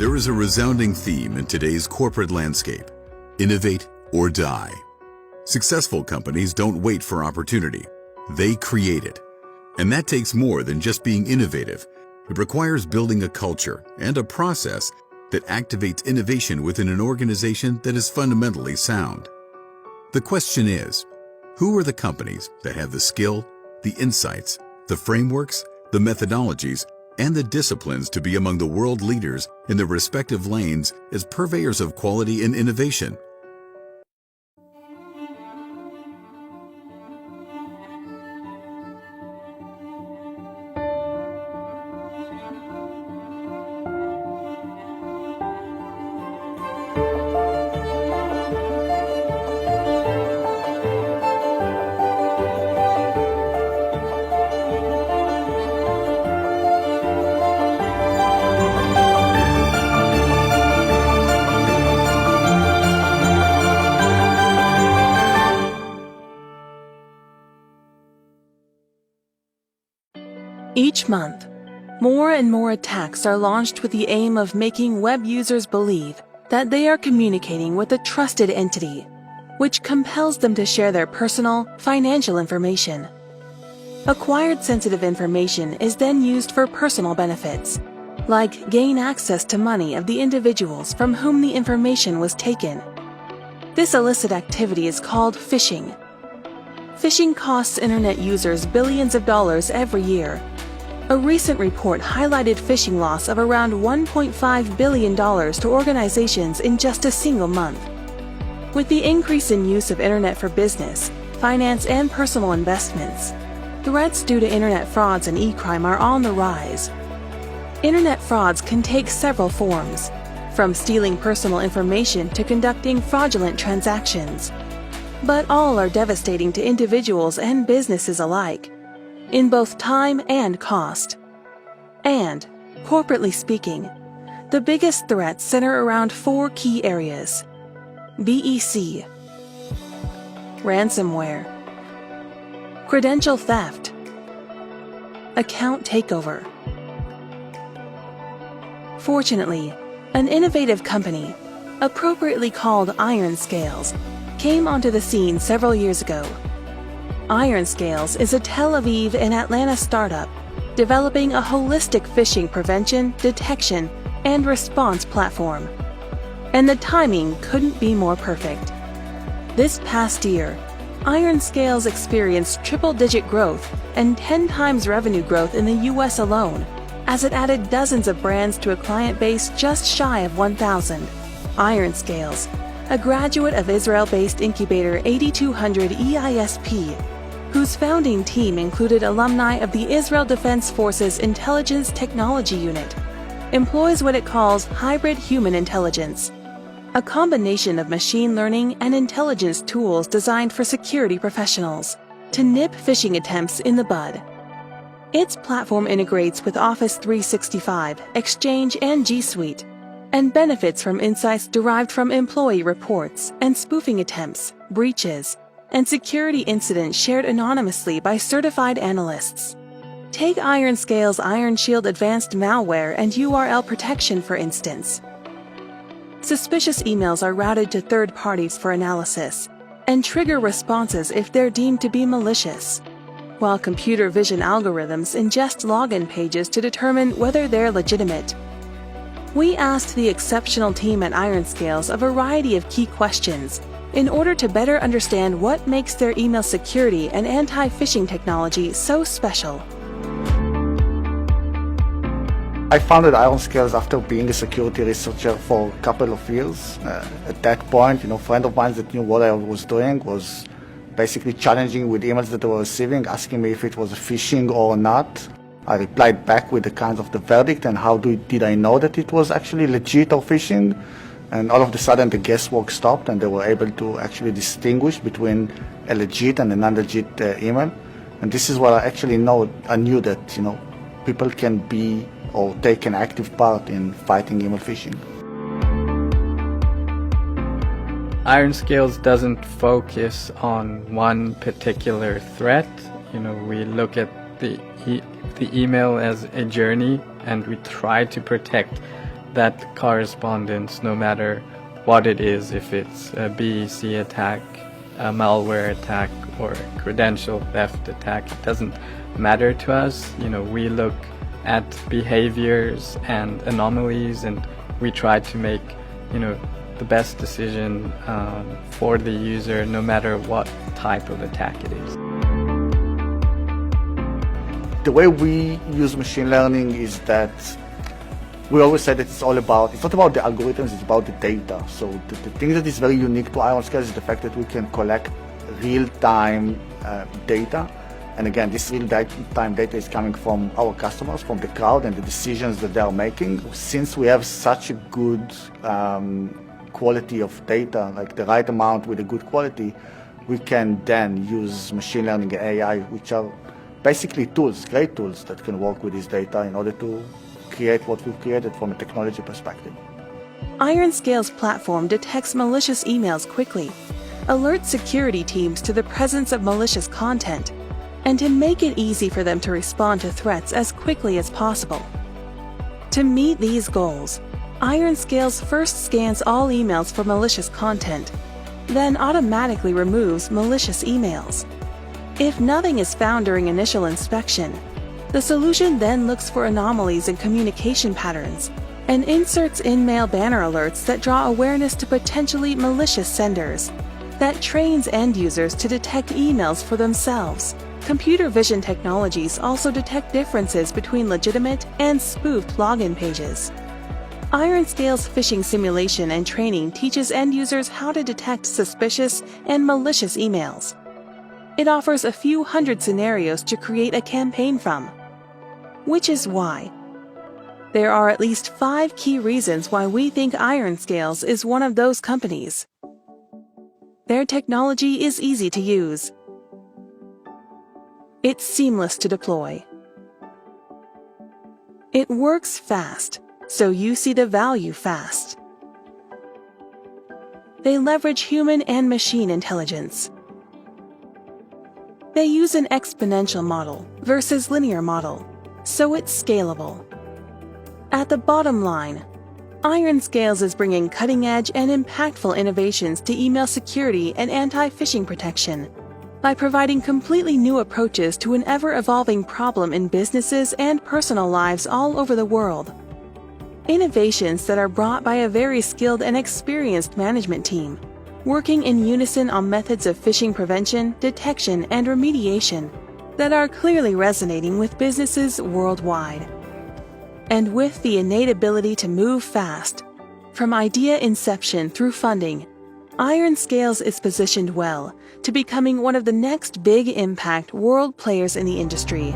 There is a resounding theme in today's corporate landscape: innovate or die. Successful companies don't wait for opportunity, they create it. And that takes more than just being innovative. It requires building a culture and a process that activates innovation within an organization that is fundamentally sound. The question is, who are the companies that have the skill, the insights, the frameworks, the methodologies, and the disciplines to be among the world leaders in their respective lanes as purveyors of quality and innovation? Each month, more and more attacks are launched with the aim of making web users believe that they are communicating with a trusted entity, which compels them to share their personal, financial information. Acquired sensitive information is then used for personal benefits, like gain access to money of the individuals from whom the information was taken. This illicit activity is called phishing. Phishing costs internet users billions of dollars every year. A recent report highlighted phishing loss of around $1.5 billion to organizations in just a single month. With the increase in use of internet for business, finance, and personal investments, threats due to internet frauds and e-crime are on the rise. Internet frauds can take several forms, from stealing personal information to conducting fraudulent transactions. But all are devastating to individuals and businesses alike, in both time and cost. And, corporately speaking, the biggest threats center around four key areas: BEC, ransomware, credential theft, account takeover. Fortunately, an innovative company, appropriately called IRONSCALES, came onto the scene several years ago. IRONSCALES is a Tel Aviv and Atlanta startup developing a holistic phishing prevention, detection, and response platform. And the timing couldn't be more perfect. This past year, IRONSCALES experienced triple-digit growth and 10 times revenue growth in the US alone, as it added dozens of brands to a client base just shy of 1,000. IRONSCALES, a graduate of Israel-based incubator 8200 EISP, whose founding team included alumni of the Israel Defense Forces Intelligence Technology Unit, employs what it calls hybrid human intelligence, a combination of machine learning and intelligence tools designed for security professionals to nip phishing attempts in the bud. Its platform integrates with Office 365, Exchange, and G Suite, and benefits from insights derived from employee reports and spoofing attempts, breaches, and security incidents shared anonymously by certified analysts. Take IRONSCALES Iron Shield Advanced Malware and URL Protection, for instance. Suspicious emails are routed to third parties for analysis and trigger responses if they're deemed to be malicious, while computer vision algorithms ingest login pages to determine whether they're legitimate. We asked the exceptional team at IRONSCALES a variety of key questions in order to better understand what makes their email security and anti-phishing technology so special. I founded IRONSCALES after being a security researcher for a couple of years. At that point, a friend of mine that knew what I was doing was basically challenging with emails that I was receiving, asking me if it was a phishing or not. I replied back with the kind of the verdict and how did I know that it was actually legit or phishing. And all of a sudden the guesswork stopped and they were able to actually distinguish between a legit and a non-legit email. And this is what I knew that, people can be or take an active part in fighting email phishing. IRONSCALES doesn't focus on one particular threat. We look at the email as a journey, and we try to protect that correspondence, no matter what it is, if it's a BEC attack, a malware attack, or a credential theft attack, it doesn't matter to us. We look at behaviors and anomalies, and we try to make, the best decision for the user, no matter what type of attack it is. The way we use machine learning is that we always say that it's not about the algorithms, it's about the data. So the thing that is very unique to IRONSCALES is the fact that we can collect real-time data. And again, this real-time data is coming from our customers, from the crowd, and the decisions that they are making. Since we have such a good quality of data, like the right amount with a good quality, we can then use machine learning and AI, which are basically tools, great tools that can work with this data in order to create what we've created from a technology perspective. IRONSCALES platform detects malicious emails quickly, alerts security teams to the presence of malicious content, and to make it easy for them to respond to threats as quickly as possible. To meet these goals, IRONSCALES first scans all emails for malicious content, then automatically removes malicious emails. If nothing is found during initial inspection, the solution then looks for anomalies in communication patterns and inserts in-mail banner alerts that draw awareness to potentially malicious senders, that trains end users to detect emails for themselves. Computer vision technologies also detect differences between legitimate and spoofed login pages. IRONSCALES phishing simulation and training teaches end users how to detect suspicious and malicious emails. It offers a few hundred scenarios to create a campaign from, which is why there are at least 5 key reasons why we think IRONSCALES is one of those companies. Their technology is easy to use. It's seamless to deploy. It works fast, so you see the value fast. They leverage human and machine intelligence. They use an exponential model versus linear model, so it's scalable. At the bottom line, IRONSCALES is bringing cutting-edge and impactful innovations to email security and anti-phishing protection by providing completely new approaches to an ever-evolving problem in businesses and personal lives all over the world. Innovations that are brought by a very skilled and experienced management team, working in unison on methods of phishing prevention, detection, and remediation that are clearly resonating with businesses worldwide. And with the innate ability to move fast, from idea inception through funding, IRONSCALES is positioned well to becoming one of the next big impact world players in the industry.